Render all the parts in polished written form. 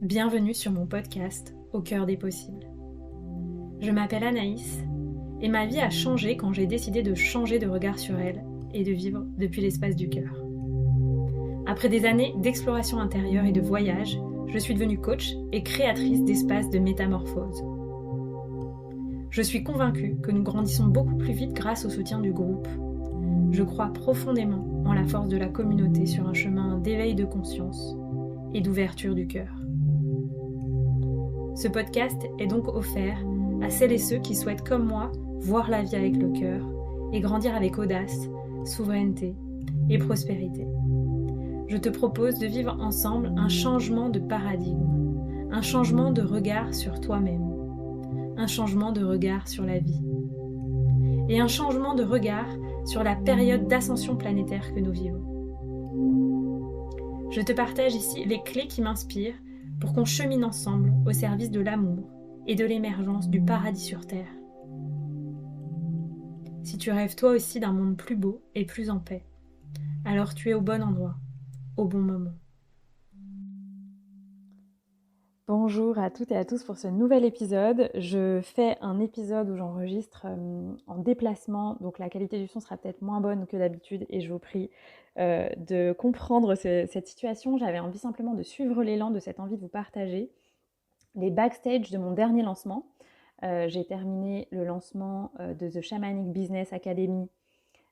Bienvenue sur mon podcast Au cœur des possibles. Je m'appelle Anaïs et ma vie a changé quand j'ai décidé de changer de regard sur elle et de vivre depuis l'espace du cœur. Après des années d'exploration intérieure et de voyage, je suis devenue coach et créatrice d'espaces de métamorphose. Je suis convaincue que nous grandissons beaucoup plus vite grâce au soutien du groupe. Je crois profondément en la force de la communauté sur un chemin d'éveil de conscience et d'ouverture du cœur. Ce podcast est donc offert à celles et ceux qui souhaitent, comme moi, voir la vie avec le cœur et grandir avec audace, souveraineté et prospérité. Je te propose de vivre ensemble un changement de paradigme, un changement de regard sur toi-même, un changement de regard sur la vie et un changement de regard sur la période d'ascension planétaire que nous vivons. Je te partage ici les clés qui m'inspirent pour qu'on chemine ensemble au service de l'amour et de l'émergence du paradis sur Terre. Si tu rêves toi aussi d'un monde plus beau et plus en paix, alors tu es au bon endroit, au bon moment. Bonjour à toutes et à tous pour ce nouvel épisode. Je fais un épisode où j'enregistre en déplacement, donc la qualité du son sera peut-être moins bonne que d'habitude et je vous prie de comprendre cette situation. J'avais envie simplement de suivre l'élan de cette envie de vous partager les backstage de mon dernier lancement. J'ai terminé le lancement de The Shamanic Business Academy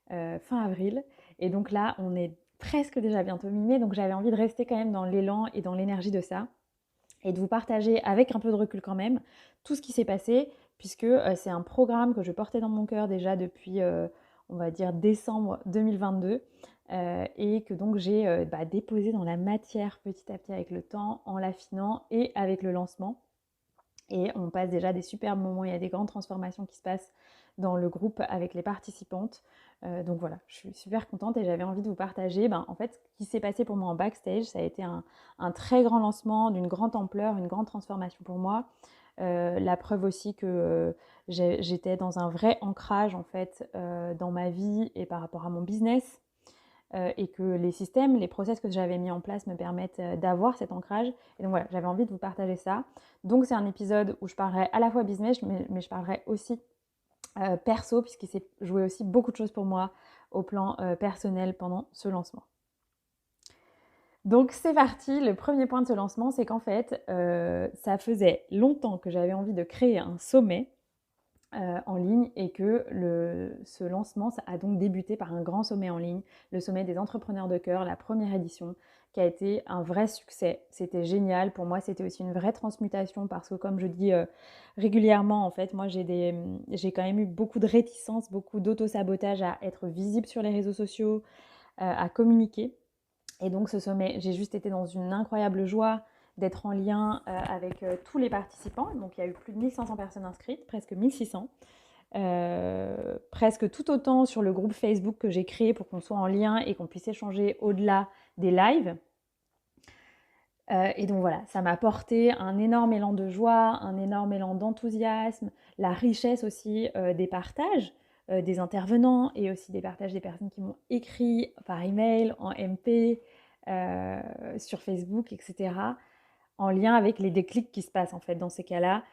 fin avril et donc là on est presque déjà bientôt mi-mai, donc j'avais envie de rester quand même dans l'élan et dans l'énergie de ça et de vous partager avec un peu de recul quand même tout ce qui s'est passé, puisque c'est un programme que je portais dans mon cœur déjà depuis, on va dire, décembre 2022, et que donc j'ai déposé dans la matière petit à petit avec le temps, en l'affinant et avec le lancement. Et on passe déjà des superbes moments, il y a des grandes transformations qui se passent dans le groupe avec les participantes. Donc voilà, je suis super contente et j'avais envie de vous partager en fait ce qui s'est passé pour moi en backstage. Ça a été un très grand lancement d'une grande ampleur, une grande transformation pour moi. La preuve aussi que j'étais dans un vrai ancrage en fait dans ma vie et par rapport à mon business. Et que les systèmes, les process que j'avais mis en place me permettent d'avoir cet ancrage. Et donc voilà, j'avais envie de vous partager ça. Donc c'est un épisode où je parlerai à la fois business, mais je parlerai aussi perso, puisqu'il s'est joué aussi beaucoup de choses pour moi au plan personnel pendant ce lancement. Donc c'est parti, le premier point de ce lancement, c'est qu'en fait, ça faisait longtemps que j'avais envie de créer un sommet en ligne et que ce lancement ça a donc débuté par un grand sommet en ligne, le sommet des entrepreneurs de cœur, la première édition, qui a été un vrai succès. C'était génial. Pour moi, c'était aussi une vraie transmutation parce que comme je dis régulièrement, en fait, moi j'ai quand même eu beaucoup de réticence, beaucoup d'auto-sabotage à être visible sur les réseaux sociaux, à communiquer. Et donc ce sommet, j'ai juste été dans une incroyable joie d'être en lien avec tous les participants. Donc il y a eu plus de 1500 personnes inscrites, presque 1600. Presque tout autant sur le groupe Facebook que j'ai créé pour qu'on soit en lien et qu'on puisse échanger au-delà des lives. Et donc voilà, ça m'a apporté un énorme élan de joie, un énorme élan d'enthousiasme, la richesse aussi des partages des intervenants et aussi des partages des personnes qui m'ont écrit par email, en MP, sur Facebook, etc. En lien avec les déclics qui se passent en fait dans ces cas-là,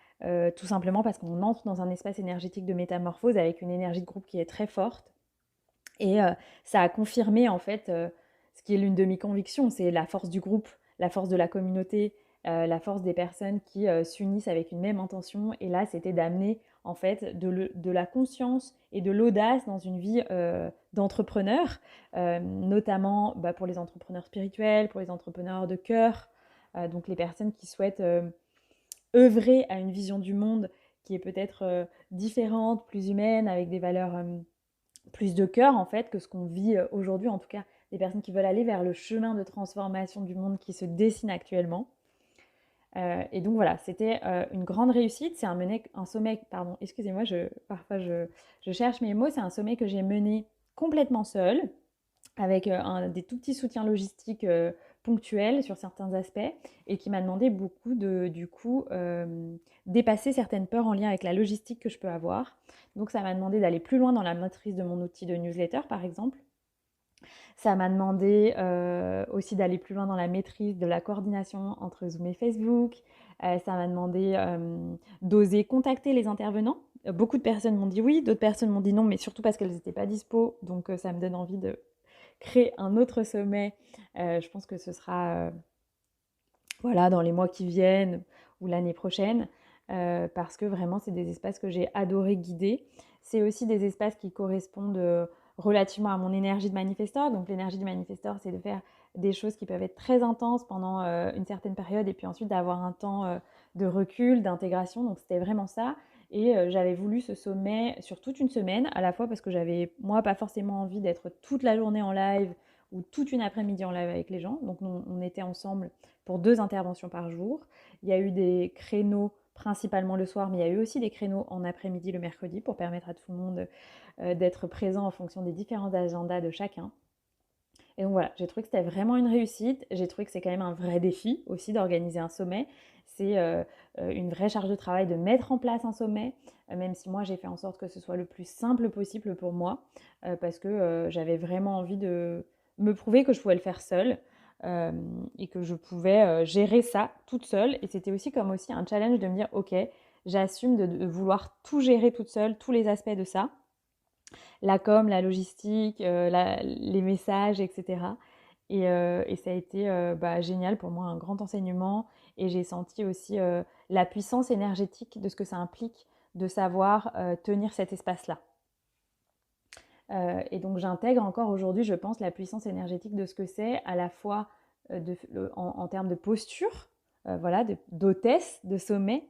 tout simplement parce qu'on entre dans un espace énergétique de métamorphose avec une énergie de groupe qui est très forte. Et ça a confirmé en fait ce qui est l'une de mes convictions, c'est la force du groupe, la force de la communauté, la force des personnes qui s'unissent avec une même intention. Et là, c'était d'amener en fait de la conscience et de l'audace dans une vie d'entrepreneur, notamment pour les entrepreneurs spirituels, pour les entrepreneurs de cœur, donc les personnes qui souhaitent œuvrer à une vision du monde qui est peut-être différente, plus humaine, avec des valeurs plus de cœur en fait que ce qu'on vit aujourd'hui, en tout cas des personnes qui veulent aller vers le chemin de transformation du monde qui se dessine actuellement. Et donc voilà, c'était une grande réussite. C'est un sommet, pardon, excusez-moi, parfois je cherche mes mots. C'est un sommet que j'ai mené complètement seule, avec des tout petits soutiens logistiques ponctuels sur certains aspects et qui m'a demandé beaucoup de, du coup, dépasser certaines peurs en lien avec la logistique que je peux avoir. Donc ça m'a demandé d'aller plus loin dans la maîtrise de mon outil de newsletter, par exemple, Ça m'a demandé aussi d'aller plus loin dans la maîtrise de la coordination entre Zoom et Facebook. Ça m'a demandé d'oser contacter les intervenants. Beaucoup de personnes m'ont dit oui, d'autres personnes m'ont dit non, mais surtout parce qu'elles n'étaient pas dispo. Donc ça me donne envie de créer un autre sommet. Je pense que ce sera voilà, dans les mois qui viennent ou l'année prochaine, parce que vraiment, c'est des espaces que j'ai adoré guider. C'est aussi des espaces qui correspondent relativement à mon énergie de manifesteur. Donc l'énergie du manifesteur, c'est de faire des choses qui peuvent être très intenses pendant une certaine période et puis ensuite d'avoir un temps de recul, d'intégration. Donc c'était vraiment ça. Et j'avais voulu ce sommet sur toute une semaine, à la fois parce que j'avais, moi, pas forcément envie d'être toute la journée en live ou toute une après-midi en live avec les gens. Donc on était ensemble pour 2 interventions par jour. Il y a eu des créneaux principalement le soir, mais il y a eu aussi des créneaux en après-midi le mercredi pour permettre à tout le monde d'être présent en fonction des différents agendas de chacun. Et donc voilà, j'ai trouvé que c'était vraiment une réussite. J'ai trouvé que c'est quand même un vrai défi aussi d'organiser un sommet. C'est une vraie charge de travail de mettre en place un sommet, même si moi j'ai fait en sorte que ce soit le plus simple possible pour moi, parce que j'avais vraiment envie de me prouver que je pouvais le faire seule euh, et que je pouvais gérer ça toute seule. Et c'était aussi comme aussi un challenge de me dire, ok, j'assume de vouloir tout gérer toute seule, tous les aspects de ça, la com, la logistique, les messages, etc. Et ça a été génial pour moi, un grand enseignement. Et j'ai senti aussi la puissance énergétique de ce que ça implique de savoir tenir cet espace-là. Et donc j'intègre encore aujourd'hui, je pense, la puissance énergétique de ce que c'est, à la fois en termes de posture, voilà, d'hôtesse, de sommet,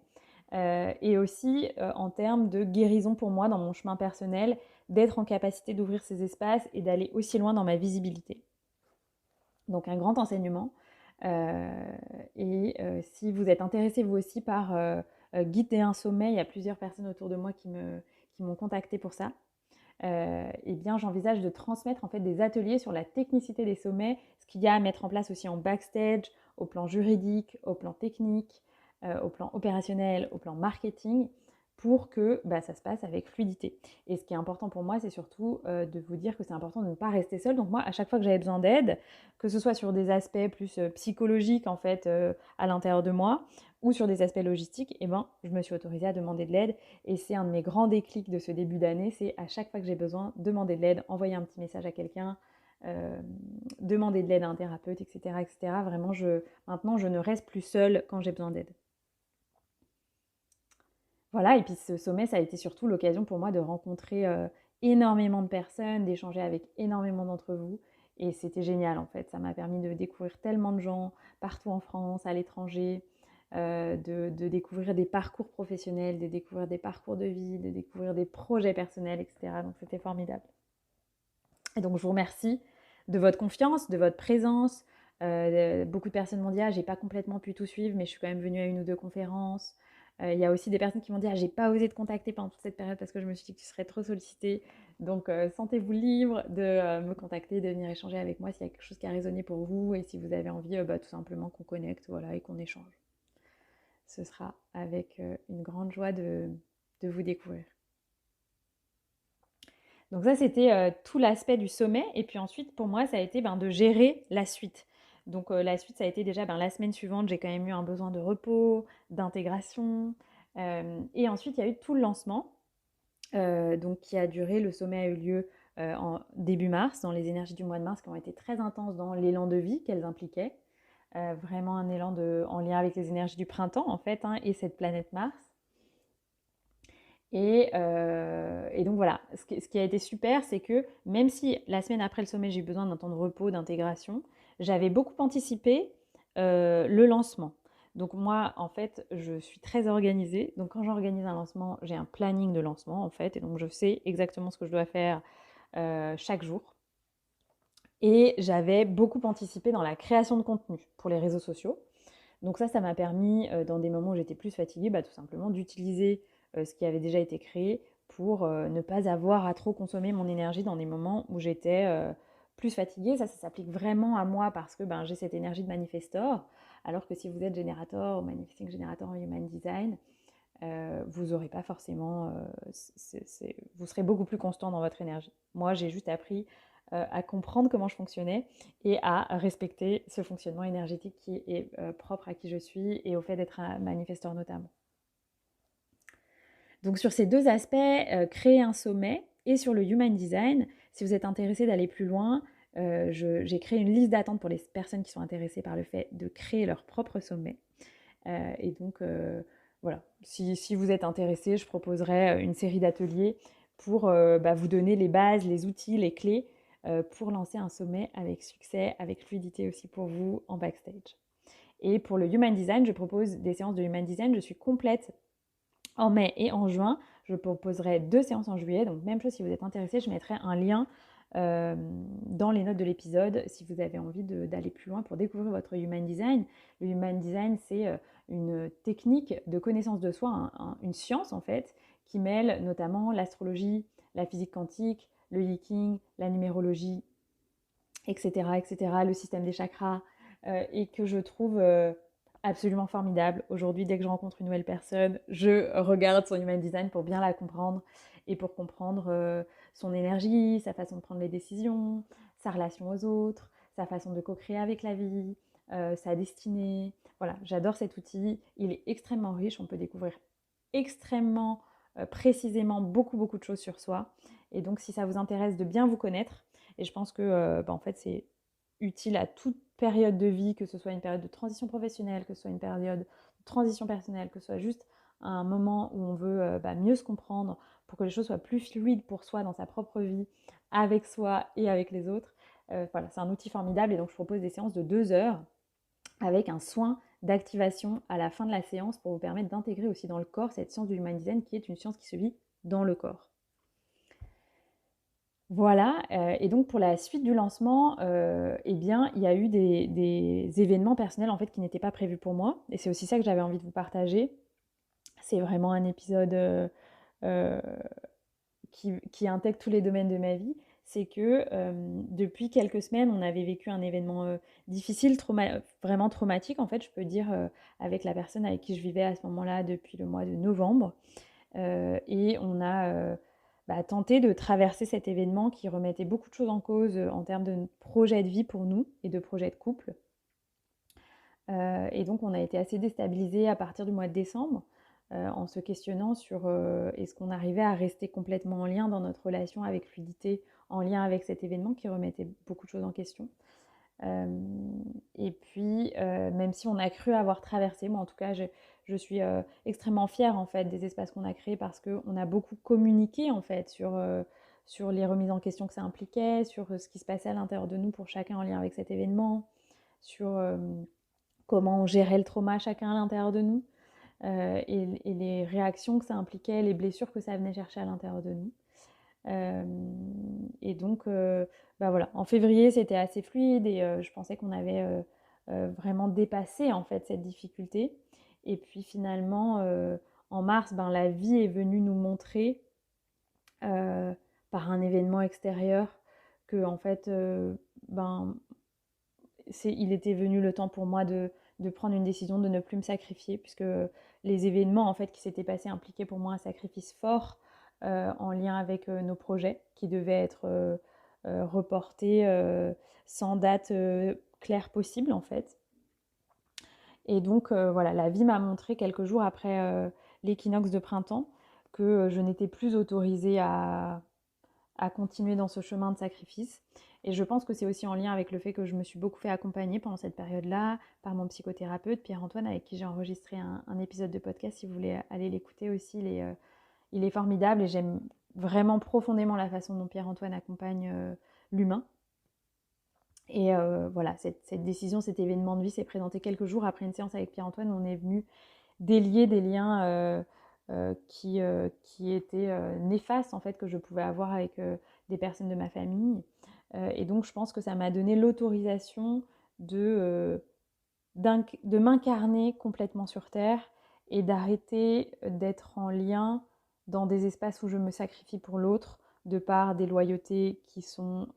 et aussi en termes de guérison pour moi dans mon chemin personnel, d'être en capacité d'ouvrir ces espaces et d'aller aussi loin dans ma visibilité. Donc un grand enseignement. Et si vous êtes intéressé vous aussi par guider un sommet, il y a plusieurs personnes autour de moi qui m'ont contacté pour ça. Eh bien, j'envisage de transmettre en fait des ateliers sur la technicité des sommets, ce qu'il y a à mettre en place aussi en backstage, au plan juridique, au plan technique, au plan opérationnel, au plan marketing, pour que ça se passe avec fluidité. Et ce qui est important pour moi, c'est surtout de vous dire que c'est important de ne pas rester seul. Donc moi, à chaque fois que j'avais besoin d'aide, que ce soit sur des aspects plus psychologiques en fait à l'intérieur de moi, ou sur des aspects logistiques, je me suis autorisée à demander de l'aide. Et c'est un de mes grands déclics de ce début d'année, c'est à chaque fois que j'ai besoin, demander de l'aide, envoyer un petit message à quelqu'un, demander de l'aide à un thérapeute, etc. etc. Vraiment, maintenant, je ne reste plus seule quand j'ai besoin d'aide. Voilà, et puis ce sommet, ça a été surtout l'occasion pour moi de rencontrer énormément de personnes, d'échanger avec énormément d'entre vous. Et c'était génial en fait, ça m'a permis de découvrir tellement de gens partout en France, à l'étranger, de découvrir des parcours professionnels, de découvrir des parcours de vie, de découvrir des projets personnels, etc. Donc c'était formidable. Et donc je vous remercie de votre confiance, de votre présence. Beaucoup de personnes m'ont dit j'ai pas complètement pu tout suivre, mais je suis quand même venue à une ou deux conférences. Il y a aussi des personnes qui m'ont dit j'ai pas osé te contacter pendant toute cette période parce que je me suis dit que tu serais trop sollicitée. Donc sentez-vous libre de me contacter, de venir échanger avec moi s'il y a quelque chose qui a résonné pour vous et si vous avez envie tout simplement qu'on connecte, voilà, et qu'on échange. Ce sera avec une grande joie de vous découvrir. Donc ça, c'était tout l'aspect du sommet. Et puis ensuite, pour moi, ça a été de gérer la suite. Donc la suite, ça a été déjà la semaine suivante, j'ai quand même eu un besoin de repos, d'intégration. Et ensuite, il y a eu tout le lancement, donc qui a duré, le sommet a eu lieu en début mars, dans les énergies du mois de mars qui ont été très intenses dans l'élan de vie qu'elles impliquaient. Vraiment un élan en lien avec les énergies du printemps, en fait, et cette planète Mars. Et donc voilà, ce qui a été super, c'est que même si la semaine après le sommet, j'ai eu besoin d'un temps de repos, d'intégration, j'avais beaucoup anticipé le lancement. Donc moi, en fait, je suis très organisée. Donc quand j'organise un lancement, j'ai un planning de lancement, en fait. Et donc je sais exactement ce que je dois faire chaque jour. Et j'avais beaucoup anticipé dans la création de contenu pour les réseaux sociaux. Donc ça m'a permis, dans des moments où j'étais plus fatiguée, tout simplement d'utiliser ce qui avait déjà été créé pour ne pas avoir à trop consommer mon énergie dans des moments où j'étais plus fatiguée. Ça s'applique vraiment à moi parce que j'ai cette énergie de manifestor, alors que si vous êtes générateur ou manifesting générateur en human design, vous n'aurez pas forcément, vous serez beaucoup plus constant dans votre énergie. Moi, j'ai juste appris à comprendre comment je fonctionnais et à respecter ce fonctionnement énergétique qui est propre à qui je suis et au fait d'être un manifesteur notamment. Donc sur ces deux aspects, créer un sommet et sur le Human Design, si vous êtes intéressé d'aller plus loin, j'ai créé une liste d'attente pour les personnes qui sont intéressées par le fait de créer leur propre sommet. Et donc voilà, si vous êtes intéressé, je proposerai une série d'ateliers pour vous donner les bases, les outils, les clés pour lancer un sommet avec succès, avec fluidité aussi pour vous en backstage. Et pour le Human Design, je propose des séances de Human Design. Je suis complète en mai et en juin. Je proposerai 2 séances en juillet. Donc même chose, si vous êtes intéressé, je mettrai un lien dans les notes de l'épisode si vous avez envie d'aller plus loin pour découvrir votre Human Design. Le Human Design, c'est une technique de connaissance de soi, une science en fait, qui mêle notamment l'astrologie, la physique quantique, le Yiking, la numérologie, etc., etc., le système des chakras, et que je trouve absolument formidable. Aujourd'hui, dès que je rencontre une nouvelle personne, je regarde son Human Design pour bien la comprendre et pour comprendre son énergie, sa façon de prendre les décisions, sa relation aux autres, sa façon de co-créer avec la vie, sa destinée. Voilà, j'adore cet outil. Il est extrêmement riche. On peut découvrir extrêmement précisément beaucoup de choses sur soi. Et donc, si ça vous intéresse de bien vous connaître, et je pense que en fait, c'est utile à toute période de vie, que ce soit une période de transition professionnelle, que ce soit une période de transition personnelle, que ce soit juste un moment où on veut mieux se comprendre pour que les choses soient plus fluides pour soi dans sa propre vie, avec soi et avec les autres. Voilà, c'est un outil formidable et donc je propose des séances de 2 heures avec un soin d'activation à la fin de la séance pour vous permettre d'intégrer aussi dans le corps cette science du Human Design qui est une science qui se vit dans le corps. Voilà, et donc pour la suite du lancement, eh bien, il y a eu des événements personnels en fait qui n'étaient pas prévus pour moi et c'est aussi ça que j'avais envie de vous partager. C'est vraiment un épisode euh, qui intègre tous les domaines de ma vie. C'est que depuis quelques semaines, on avait vécu un événement difficile, vraiment traumatique en fait, je peux dire, avec la personne avec qui je vivais à ce moment-là depuis le mois de novembre. Et on a tenté de traverser cet événement qui remettait beaucoup de choses en cause en termes de projet de vie pour nous et de projet de couple. Et donc on a été assez déstabilisés à partir du mois de décembre en se questionnant sur est-ce qu'on arrivait à rester complètement en lien dans notre relation avec fluidité, en lien avec cet événement qui remettait beaucoup de choses en question. Et puis, même si on a cru avoir traversé, moi en tout cas, je suis extrêmement fière en fait des espaces qu'on a créés parce qu'on a beaucoup communiqué en fait sur les remises en question que ça impliquait, sur ce qui se passait à l'intérieur de nous pour chacun en lien avec cet événement, sur comment on gérait le trauma chacun à l'intérieur de nous et les réactions que ça impliquait, les blessures que ça venait chercher à l'intérieur de nous. Et donc, voilà, en février, c'était assez fluide et je pensais qu'on avait vraiment dépassé en fait cette difficulté. Et puis finalement, en mars, la vie est venue nous montrer par un événement extérieur que en fait, il était venu le temps pour moi de prendre une décision de ne plus me sacrifier, puisque les événements en fait qui s'étaient passés impliquaient pour moi un sacrifice fort en lien avec nos projets qui devaient être reportés sans date claire possible en fait. Et donc voilà, la vie m'a montré quelques jours après l'équinoxe de printemps que je n'étais plus autorisée à continuer dans ce chemin de sacrifice. Et je pense que c'est aussi en lien avec le fait que je me suis beaucoup fait accompagner pendant cette période-là par mon psychothérapeute Pierre-Antoine, avec qui j'ai enregistré un épisode de podcast. Si vous voulez aller l'écouter aussi, il est formidable et j'aime vraiment profondément la façon dont Pierre-Antoine accompagne l'humain. Et voilà, cette décision, cet événement de vie s'est présenté quelques jours après une séance avec Pierre-Antoine où on est venu délier des liens qui étaient néfastes en fait que je pouvais avoir avec des personnes de ma famille. Et donc je pense que ça m'a donné l'autorisation de m'incarner complètement sur Terre et d'arrêter d'être en lien dans des espaces où je me sacrifie pour l'autre de par des loyautés qui sont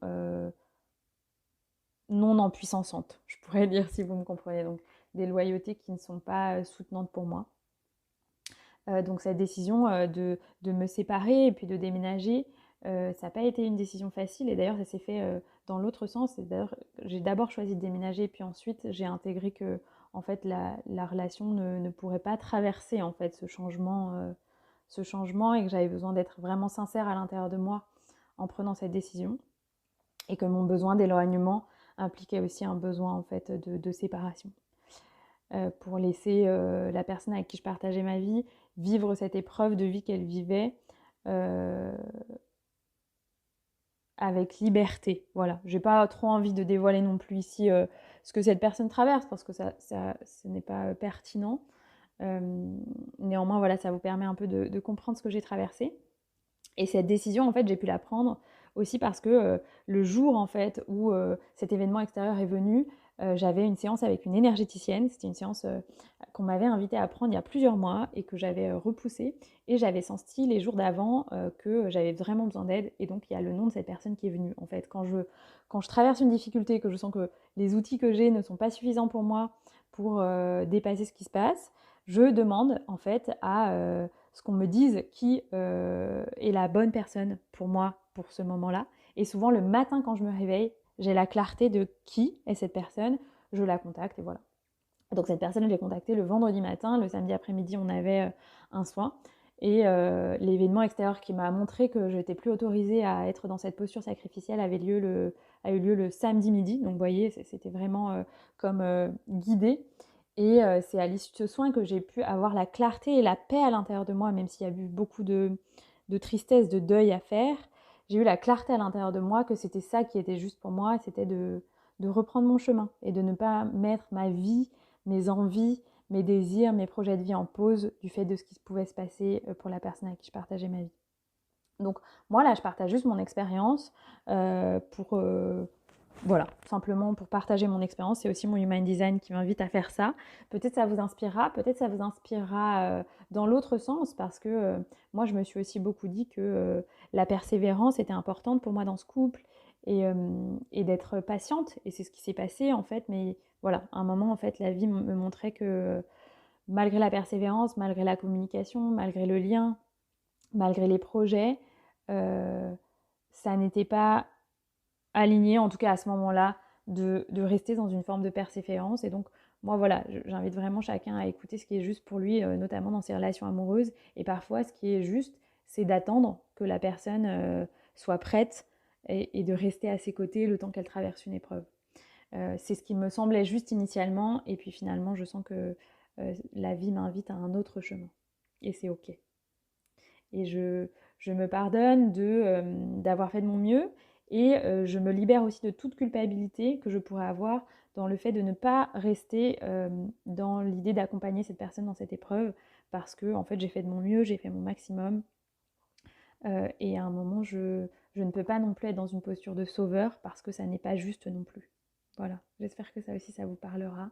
non empuissantes, je pourrais dire si vous me comprenez. Donc des loyautés qui ne sont pas soutenantes pour moi. Donc cette décision de me séparer et puis de déménager Ça n'a pas été une décision facile et d'ailleurs ça s'est fait dans l'autre sens. Et d'ailleurs, j'ai d'abord choisi de déménager puis ensuite j'ai intégré que en fait la relation ne pourrait pas traverser en fait ce changement et que j'avais besoin d'être vraiment sincère à l'intérieur de moi en prenant cette décision et que mon besoin d'éloignement impliquait aussi un besoin en fait de séparation pour laisser la personne avec qui je partageais ma vie vivre cette épreuve de vie qu'elle vivait euh, avec liberté. Voilà, j'ai pas trop envie de dévoiler non plus ici ce que cette personne traverse parce que ce n'est pas pertinent. Néanmoins, voilà, ça vous permet un peu de comprendre ce que j'ai traversé. Et cette décision, en fait, j'ai pu la prendre aussi parce que le jour, en fait, où cet événement extérieur est venu, j'avais une séance avec une énergéticienne. C'était une séance qu'on m'avait invitée à prendre il y a plusieurs mois et que j'avais repoussée. Et j'avais senti les jours d'avant que j'avais vraiment besoin d'aide. Et donc, il y a le nom de cette personne qui est venue. En fait, quand je traverse une difficulté, que je sens que les outils que j'ai ne sont pas suffisants pour moi pour dépasser ce qui se passe, je demande, en fait, à ce qu'on me dise qui est la bonne personne pour moi pour ce moment-là. Et souvent, le matin, quand je me réveille, j'ai la clarté de qui est cette personne, je la contacte et voilà. Donc cette personne, je l'ai contactée le vendredi matin, le samedi après-midi, on avait un soin. Et l'événement extérieur qui m'a montré que je n'étais plus autorisée à être dans cette posture sacrificielle a eu lieu le samedi midi. Donc vous voyez, c'était vraiment comme guidé. Et c'est à l'issue de ce soin que j'ai pu avoir la clarté et la paix à l'intérieur de moi, même s'il y a eu beaucoup de tristesse, de deuil à faire. J'ai eu la clarté à l'intérieur de moi que c'était ça qui était juste pour moi, c'était de reprendre mon chemin et de ne pas mettre ma vie, mes envies, mes désirs, mes projets de vie en pause du fait de ce qui pouvait se passer pour la personne avec qui je partageais ma vie. Donc moi là, je partage juste mon expérience pour voilà, simplement pour partager mon expérience. C'est aussi mon Human Design qui m'invite à faire ça. Peut-être ça vous inspirera, peut-être ça vous inspirera dans l'autre sens parce que moi, je me suis aussi beaucoup dit que la persévérance était importante pour moi dans ce couple et d'être patiente. Et c'est ce qui s'est passé en fait. Mais voilà, à un moment, en fait, la vie me montrait que malgré la persévérance, malgré la communication, malgré le lien, malgré les projets, euh, ça n'était pas aligné, en tout cas à ce moment-là, de rester dans une forme de persévérance. Et donc, moi, voilà, j'invite vraiment chacun à écouter ce qui est juste pour lui, notamment dans ses relations amoureuses. Et parfois, ce qui est juste, c'est d'attendre que la personne soit prête et de rester à ses côtés le temps qu'elle traverse une épreuve. C'est ce qui me semblait juste initialement. Et puis finalement, je sens que la vie m'invite à un autre chemin. Et c'est OK. Et je me pardonne d'avoir fait de mon mieux et je me libère aussi de toute culpabilité que je pourrais avoir dans le fait de ne pas rester dans l'idée d'accompagner cette personne dans cette épreuve parce que en fait j'ai fait de mon mieux, j'ai fait mon maximum et à un moment je ne peux pas non plus être dans une posture de sauveur parce que ça n'est pas juste non plus. Voilà, j'espère que ça aussi ça vous parlera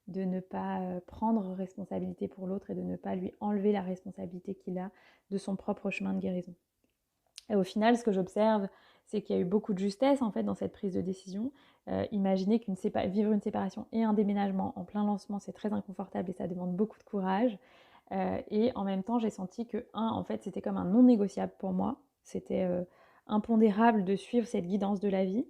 de ne pas prendre responsabilité pour l'autre et de ne pas lui enlever la responsabilité qu'il a de son propre chemin de guérison. Et au final, ce que j'observe, c'est qu'il y a eu beaucoup de justesse en fait dans cette prise de décision. Imaginez vivre une séparation et un déménagement en plein lancement, c'est très inconfortable et ça demande beaucoup de courage. Et en même temps, j'ai senti que en fait, c'était comme un non négociable pour moi. C'était impondérable de suivre cette guidance de la vie.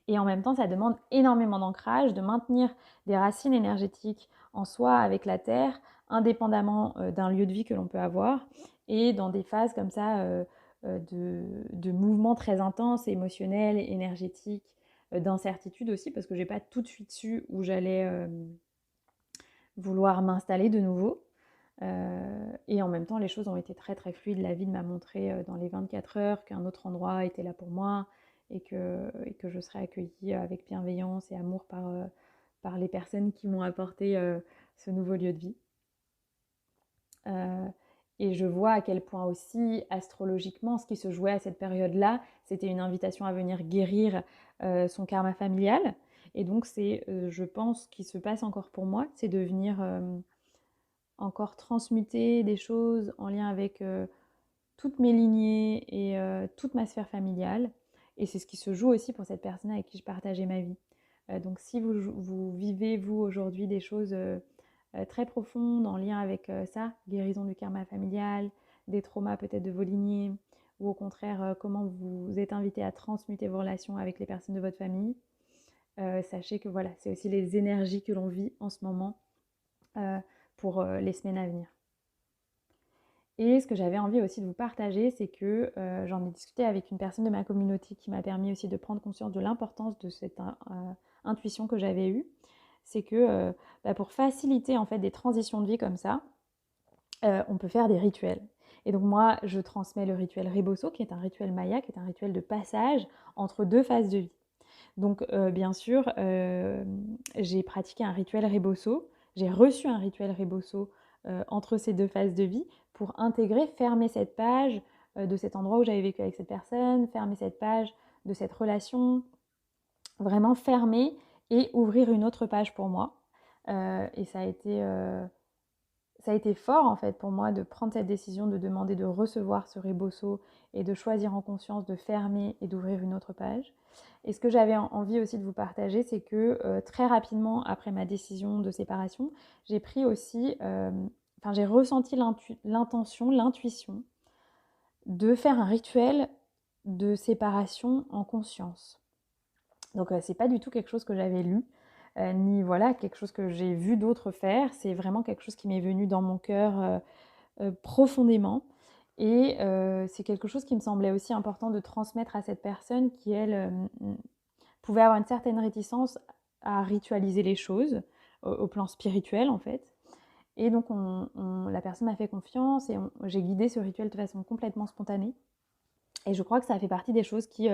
Et en même temps, ça demande énormément d'ancrage, de maintenir des racines énergétiques en soi avec la terre, indépendamment d'un lieu de vie que l'on peut avoir, et dans des phases comme ça de mouvements très intenses, émotionnels, énergétiques, d'incertitude aussi, parce que j'ai pas tout de suite su où j'allais vouloir m'installer de nouveau. Et en même temps, les choses ont été très très fluides. La vie m'a montré dans les 24 heures qu'un autre endroit était là pour moi et que je serais accueillie avec bienveillance et amour par les personnes qui m'ont apporté ce nouveau lieu de vie. Et je vois à quel point aussi, astrologiquement, ce qui se jouait à cette période-là, c'était une invitation à venir guérir son karma familial. Et donc c'est, je pense, ce qui se passe encore pour moi, c'est de venir encore transmuter des choses en lien avec toutes mes lignées et toute ma sphère familiale. Et c'est ce qui se joue aussi pour cette personne avec qui je partageais ma vie. Donc si vous vivez, vous, aujourd'hui, des choses très profondes en lien avec ça, guérison du karma familial, des traumas peut-être de vos lignées, ou au contraire comment vous êtes invité à transmuter vos relations avec les personnes de votre famille. Sachez que voilà, c'est aussi les énergies que l'on vit en ce moment pour les semaines à venir. Et ce que j'avais envie aussi de vous partager, c'est que j'en ai discuté avec une personne de ma communauté qui m'a permis aussi de prendre conscience de l'importance de cette intuition que j'avais eue. C'est que pour faciliter en fait des transitions de vie comme ça, on peut faire des rituels. Et donc moi, je transmets le rituel Rebosso, qui est un rituel maya, qui est un rituel de passage entre deux phases de vie. Donc bien sûr, j'ai pratiqué un rituel Rebosso, j'ai reçu un rituel Rebosso entre ces deux phases de vie pour intégrer, fermer cette page de cet endroit où j'avais vécu avec cette personne, fermer cette page de cette relation, vraiment fermer et ouvrir une autre page pour moi. Et ça a été fort en fait pour moi de prendre cette décision de demander de recevoir ce Rebosso et de choisir en conscience de fermer et d'ouvrir une autre page. Et ce que j'avais envie aussi de vous partager, c'est que très rapidement après ma décision de séparation, j'ai pris aussi, j'ai ressenti l'intention, l'intuition de faire un rituel de séparation en conscience. Donc c'est pas du tout quelque chose que j'avais lu, ni voilà quelque chose que j'ai vu d'autres faire. C'est vraiment quelque chose qui m'est venu dans mon cœur profondément. Et c'est quelque chose qui me semblait aussi important de transmettre à cette personne qui, elle, pouvait avoir une certaine réticence à ritualiser les choses au plan spirituel en fait. Et donc la personne m'a fait confiance et j'ai guidé ce rituel de façon complètement spontanée. Et je crois que ça fait partie des choses qui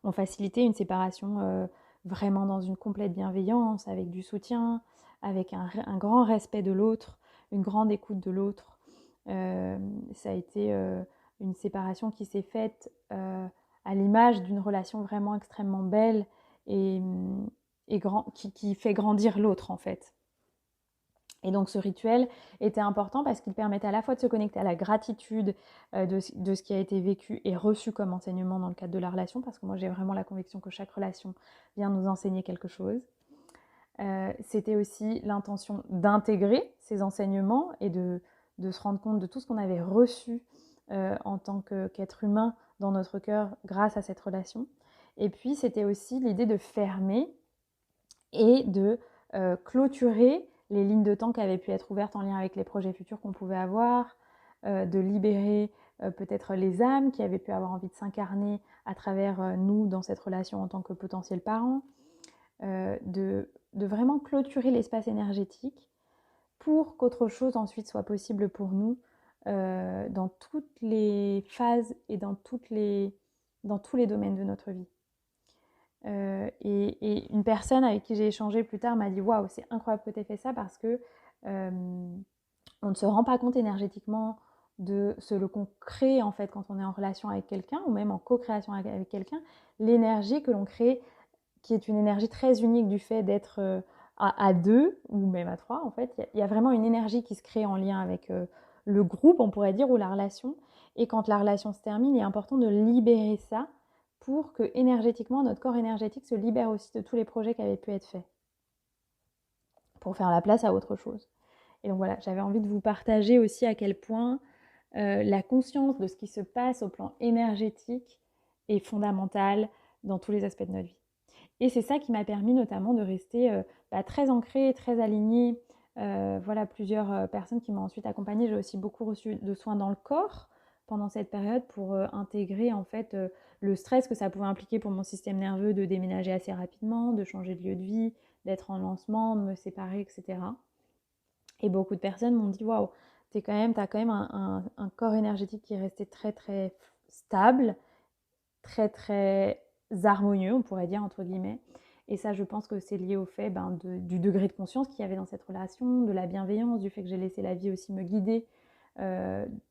ont facilité une séparation vraiment dans une complète bienveillance, avec du soutien, avec un grand respect de l'autre, une grande écoute de l'autre. Ça a été une séparation qui s'est faite à l'image d'une relation vraiment extrêmement belle et qui fait grandir l'autre en fait. Et donc ce rituel était important parce qu'il permettait à la fois de se connecter à la gratitude de ce qui a été vécu et reçu comme enseignement dans le cadre de la relation, parce que moi j'ai vraiment la conviction que chaque relation vient nous enseigner quelque chose. C'était aussi l'intention d'intégrer ces enseignements et de se rendre compte de tout ce qu'on avait reçu en tant qu'être humain dans notre cœur grâce à cette relation. Et puis c'était aussi l'idée de fermer et de clôturer les lignes de temps qui avaient pu être ouvertes en lien avec les projets futurs qu'on pouvait avoir, de libérer peut-être les âmes qui avaient pu avoir envie de s'incarner à travers nous dans cette relation en tant que potentiels parents, de vraiment clôturer l'espace énergétique pour qu'autre chose ensuite soit possible pour nous dans toutes les phases et dans tous les domaines de notre vie. Et une personne avec qui j'ai échangé plus tard m'a dit « Waouh, c'est incroyable que tu aies fait ça parce que on ne se rend pas compte énergétiquement de ce qu'on crée en fait quand on est en relation avec quelqu'un ou même en co-création avec quelqu'un, l'énergie que l'on crée qui est une énergie très unique du fait d'être à deux ou même à trois en fait. Il y a vraiment une énergie qui se crée en lien avec le groupe, on pourrait dire, ou la relation. Et quand la relation se termine, il est important de libérer ça pour que énergétiquement, notre corps énergétique se libère aussi de tous les projets qui avaient pu être faits pour faire la place à autre chose. Et donc voilà, j'avais envie de vous partager aussi à quel point la conscience de ce qui se passe au plan énergétique est fondamentale dans tous les aspects de notre vie. Et c'est ça qui m'a permis notamment de rester très ancrée, très alignée. Voilà, plusieurs personnes qui m'ont ensuite accompagnée. J'ai aussi beaucoup reçu de soins dans le corps pendant cette période pour intégrer en fait le stress que ça pouvait impliquer pour mon système nerveux de déménager assez rapidement, de changer de lieu de vie, d'être en lancement, de me séparer, etc. Et beaucoup de personnes m'ont dit « Waouh, t'as quand même un corps énergétique qui est resté très très stable, très très harmonieux, on pourrait dire entre guillemets. » Et ça, je pense que c'est lié au fait du degré de conscience qu'il y avait dans cette relation, de la bienveillance, du fait que j'ai laissé la vie aussi me guider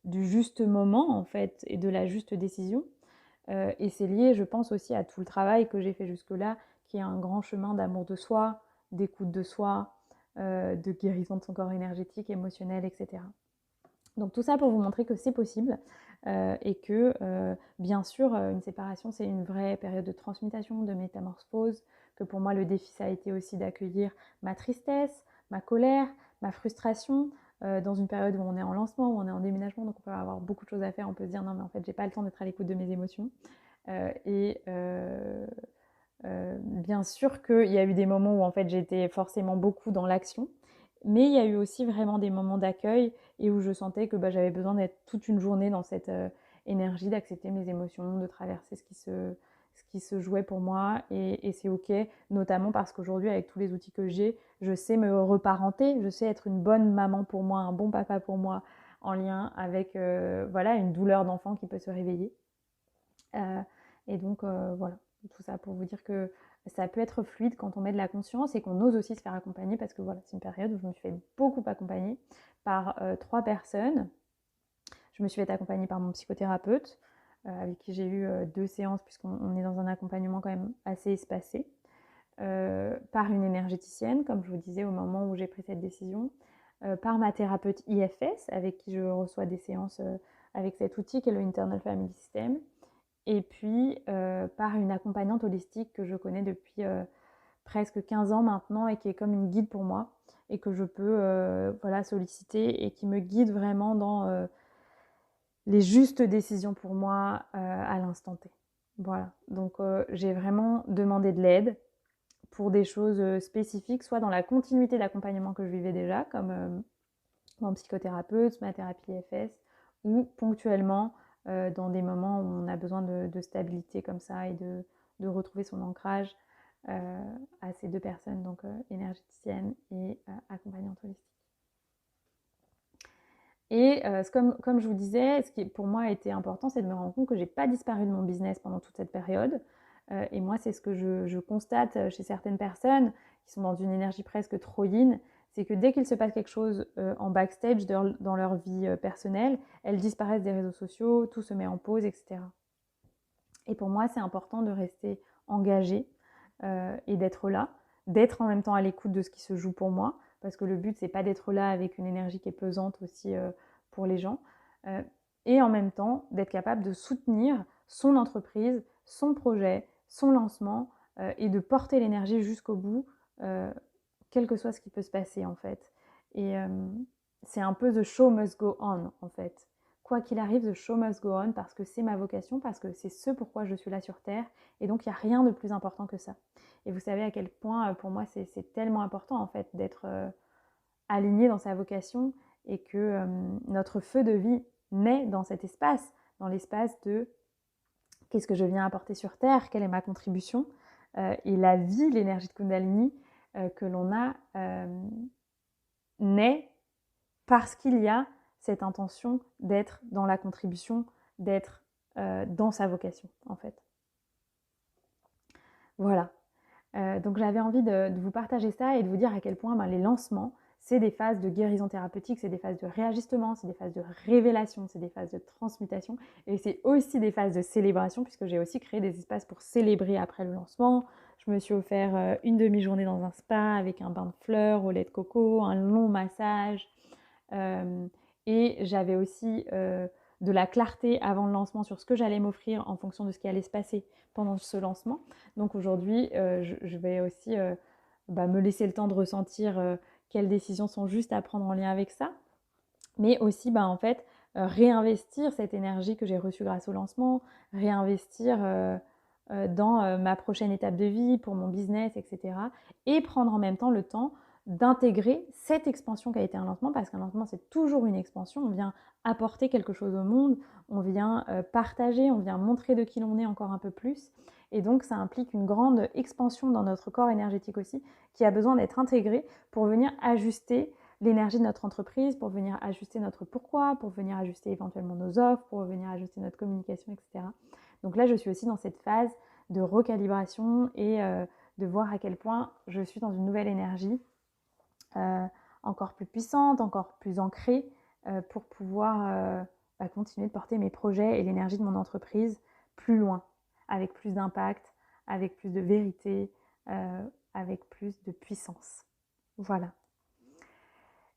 du juste moment en fait et de la juste décision. Et c'est lié, je pense, aussi à tout le travail que j'ai fait jusque-là, qui est un grand chemin d'amour de soi, d'écoute de soi, de guérison de son corps énergétique, émotionnel, etc. Donc tout ça pour vous montrer que c'est possible et que bien sûr une séparation c'est une vraie période de transmutation, de métamorphose, que pour moi le défi ça a été aussi d'accueillir ma tristesse, ma colère, ma frustration, dans une période où on est en lancement, où on est en déménagement, donc on peut avoir beaucoup de choses à faire, on peut se dire non mais en fait j'ai pas le temps d'être à l'écoute de mes émotions. Bien sûr qu'il y a eu des moments où en fait j'étais forcément beaucoup dans l'action, mais il y a eu aussi vraiment des moments d'accueil et où je sentais que j'avais besoin d'être toute une journée dans cette énergie, d'accepter mes émotions, de traverser ce qui se jouait pour moi et c'est ok, notamment parce qu'aujourd'hui avec tous les outils que j'ai, je sais me reparenter, je sais être une bonne maman pour moi, un bon papa pour moi en lien avec une douleur d'enfant qui peut se réveiller. Et donc voilà, tout ça pour vous dire que ça peut être fluide quand on met de la conscience et qu'on ose aussi se faire accompagner parce que voilà, c'est une période où je me suis fait beaucoup accompagner par 3 personnes. Je me suis fait accompagner par mon psychothérapeute avec qui j'ai eu 2 séances puisqu'on est dans un accompagnement quand même assez espacé, par une énergéticienne, comme je vous disais au moment où j'ai pris cette décision, par ma thérapeute IFS avec qui je reçois des séances avec cet outil qui est le Internal Family System, et puis par une accompagnante holistique que je connais depuis presque 15 ans maintenant et qui est comme une guide pour moi et que je peux solliciter et qui me guide vraiment dans les justes décisions pour moi à l'instant T. Voilà, donc j'ai vraiment demandé de l'aide pour des choses spécifiques, soit dans la continuité d'accompagnement que je vivais déjà, comme mon psychothérapeute, ma thérapie IFS, ou ponctuellement dans des moments où on a besoin de stabilité comme ça et de retrouver son ancrage à ces 2 personnes, donc énergéticienne et accompagnante holistique. Et comme je vous disais, ce qui pour moi a été important, c'est de me rendre compte que j'ai pas disparu de mon business pendant toute cette période. Et moi, c'est ce que je constate chez certaines personnes qui sont dans une énergie presque trop yin, c'est que dès qu'il se passe quelque chose en backstage dans leur vie personnelle, elles disparaissent des réseaux sociaux, tout se met en pause, etc. Et pour moi, c'est important de rester engagée et d'être là, d'être en même temps à l'écoute de ce qui se joue pour moi, parce que le but, c'est pas d'être là avec une énergie qui est pesante aussi pour les gens, et en même temps d'être capable de soutenir son entreprise, son projet, son lancement, et de porter l'énergie jusqu'au bout, quel que soit ce qui peut se passer en fait. Et c'est un peu the show must go on en fait. Quoi qu'il arrive, the show must go on parce que c'est ma vocation, parce que c'est ce pourquoi je suis là sur Terre. Et donc, il n'y a rien de plus important que ça. Et vous savez à quel point, pour moi, c'est tellement important, en fait, d'être aligné dans sa vocation et que notre feu de vie naît dans cet espace, dans l'espace de qu'est-ce que je viens apporter sur Terre, quelle est ma contribution. Et la vie, l'énergie de Kundalini que l'on a naît parce qu'il y a cette intention d'être dans la contribution, d'être dans sa vocation, en fait. Voilà. Donc j'avais envie de vous partager ça et de vous dire à quel point les lancements, c'est des phases de guérison thérapeutique, c'est des phases de réajustement, c'est des phases de révélation, c'est des phases de transmutation et c'est aussi des phases de célébration puisque j'ai aussi créé des espaces pour célébrer après le lancement. Je me suis offert une demi-journée dans un spa avec un bain de fleurs au lait de coco, un long massage. Et j'avais aussi de la clarté avant le lancement sur ce que j'allais m'offrir en fonction de ce qui allait se passer pendant ce lancement. Donc aujourd'hui, je vais aussi me laisser le temps de ressentir quelles décisions sont justes à prendre en lien avec ça. Mais aussi, en fait, réinvestir cette énergie que j'ai reçue grâce au lancement, réinvestir dans ma prochaine étape de vie, pour mon business, etc. Et prendre en même temps le temps d'intégrer cette expansion qui a été un lancement, parce qu'un lancement, c'est toujours une expansion. On vient apporter quelque chose au monde, on vient partager, on vient montrer de qui l'on est encore un peu plus. Et donc, ça implique une grande expansion dans notre corps énergétique aussi, qui a besoin d'être intégré pour venir ajuster l'énergie de notre entreprise, pour venir ajuster notre pourquoi, pour venir ajuster éventuellement nos offres, pour venir ajuster notre communication, etc. Donc là, je suis aussi dans cette phase de recalibration et de voir à quel point je suis dans une nouvelle énergie encore plus puissante, encore plus ancrée pour pouvoir continuer de porter mes projets et l'énergie de mon entreprise plus loin, avec plus d'impact, avec plus de vérité, avec plus de puissance. Voilà.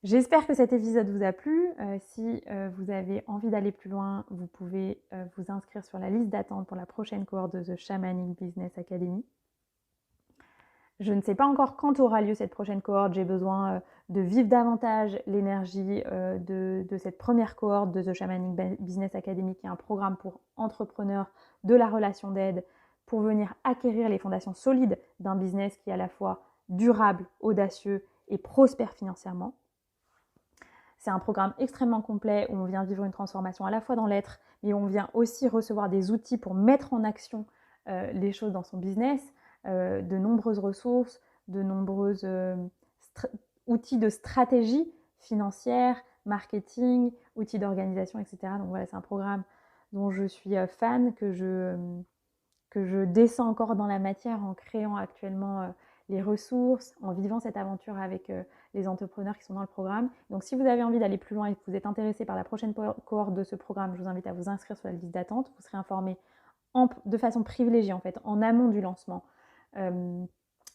J'espère que cet épisode vous a plu. Si vous avez envie d'aller plus loin, vous pouvez vous inscrire sur la liste d'attente pour la prochaine cohorte de The Shamanic Business Academy. Je ne sais pas encore quand aura lieu cette prochaine cohorte. J'ai besoin de vivre davantage l'énergie de cette première cohorte de The Shamanic Business Academy, qui est un programme pour entrepreneurs de la relation d'aide, pour venir acquérir les fondations solides d'un business qui est à la fois durable, audacieux et prospère financièrement. C'est un programme extrêmement complet où on vient vivre une transformation à la fois dans l'être, mais on vient aussi recevoir des outils pour mettre en action les choses dans son business, de nombreuses ressources, de nombreux outils de stratégie financière, marketing, outils d'organisation, etc. Donc voilà, c'est un programme dont je suis fan, que je descends encore dans la matière en créant actuellement les ressources, en vivant cette aventure avec les entrepreneurs qui sont dans le programme. Donc si vous avez envie d'aller plus loin et que vous êtes intéressé par la prochaine cohorte de ce programme, je vous invite à vous inscrire sur la liste d'attente. Vous serez informé de façon privilégiée, en fait, en amont du lancement,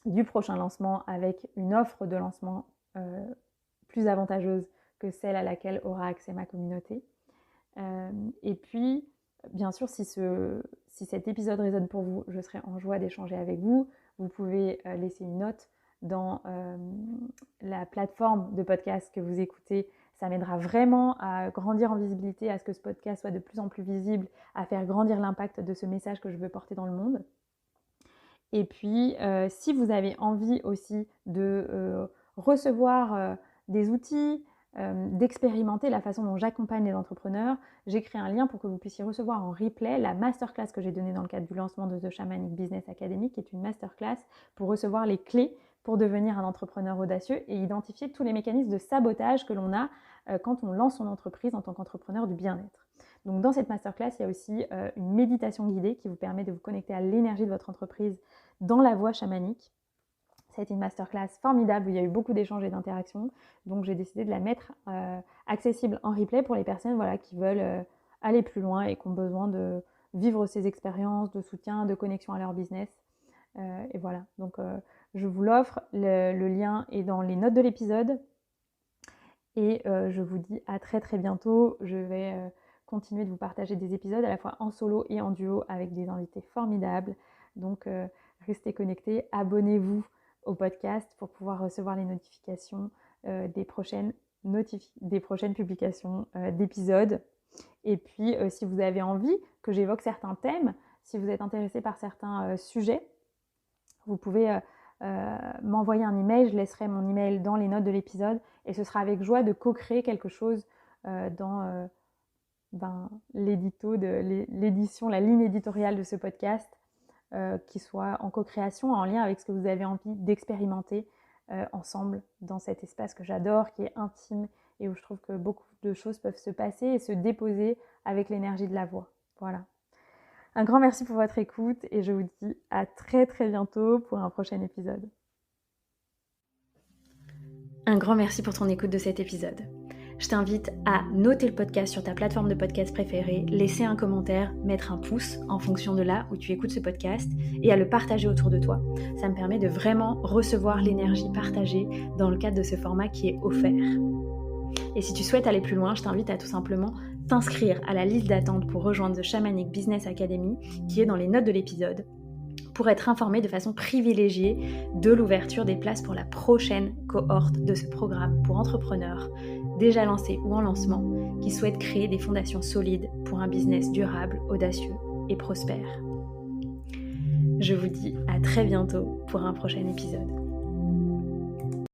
du prochain lancement, avec une offre de lancement plus avantageuse que celle à laquelle aura accès ma communauté. Et puis, bien sûr, si cet épisode résonne pour vous, je serai en joie d'échanger avec vous. Vous pouvez laisser une note dans la plateforme de podcast que vous écoutez. Ça m'aidera vraiment à grandir en visibilité, à ce que ce podcast soit de plus en plus visible, à faire grandir l'impact de ce message que je veux porter dans le monde. Et puis, si vous avez envie aussi de recevoir des outils, d'expérimenter la façon dont j'accompagne les entrepreneurs, j'ai créé un lien pour que vous puissiez recevoir en replay la masterclass que j'ai donnée dans le cadre du lancement de The Shamanic Business Academy, qui est une masterclass pour recevoir les clés pour devenir un entrepreneur audacieux et identifier tous les mécanismes de sabotage que l'on a quand on lance son entreprise en tant qu'entrepreneur du bien-être. Donc dans cette masterclass, il y a aussi une méditation guidée qui vous permet de vous connecter à l'énergie de votre entreprise dans la voie chamanique. Ça a été une masterclass formidable où il y a eu beaucoup d'échanges et d'interactions. Donc j'ai décidé de la mettre accessible en replay pour les personnes qui veulent aller plus loin et qui ont besoin de vivre ces expériences de soutien, de connexion à leur business. Et voilà, donc je vous l'offre. Le lien est dans les notes de l'épisode. Et je vous dis à très très bientôt. Je vais continuer de vous partager des épisodes à la fois en solo et en duo avec des invités formidables. Donc restez connectés, abonnez-vous au podcast pour pouvoir recevoir les notifications des prochaines publications d'épisodes. Et puis, si vous avez envie que j'évoque certains thèmes, si vous êtes intéressé par certains sujets, vous pouvez m'envoyer un email. Je laisserai mon email dans les notes de l'épisode et ce sera avec joie de co-créer quelque chose dans l'édition, la ligne éditoriale de ce podcast, qui soit en co-création, en lien avec ce que vous avez envie d'expérimenter ensemble dans cet espace que j'adore, qui est intime et où je trouve que beaucoup de choses peuvent se passer et se déposer avec l'énergie de la voix. Voilà. Un grand merci pour votre écoute et je vous dis à très très bientôt pour un prochain épisode. Un grand merci pour ton écoute de cet épisode. Je t'invite à noter le podcast sur ta plateforme de podcast préférée, laisser un commentaire, mettre un pouce en fonction de là où tu écoutes ce podcast et à le partager autour de toi. Ça me permet de vraiment recevoir l'énergie partagée dans le cadre de ce format qui est offert. Et si tu souhaites aller plus loin, je t'invite à tout simplement t'inscrire à la liste d'attente pour rejoindre The Shamanic Business Academy qui est dans les notes de l'épisode pour être informé de façon privilégiée de l'ouverture des places pour la prochaine cohorte de ce programme pour entrepreneurs déjà lancés ou en lancement qui souhaitent créer des fondations solides pour un business durable, audacieux et prospère. Je vous dis à très bientôt pour un prochain épisode.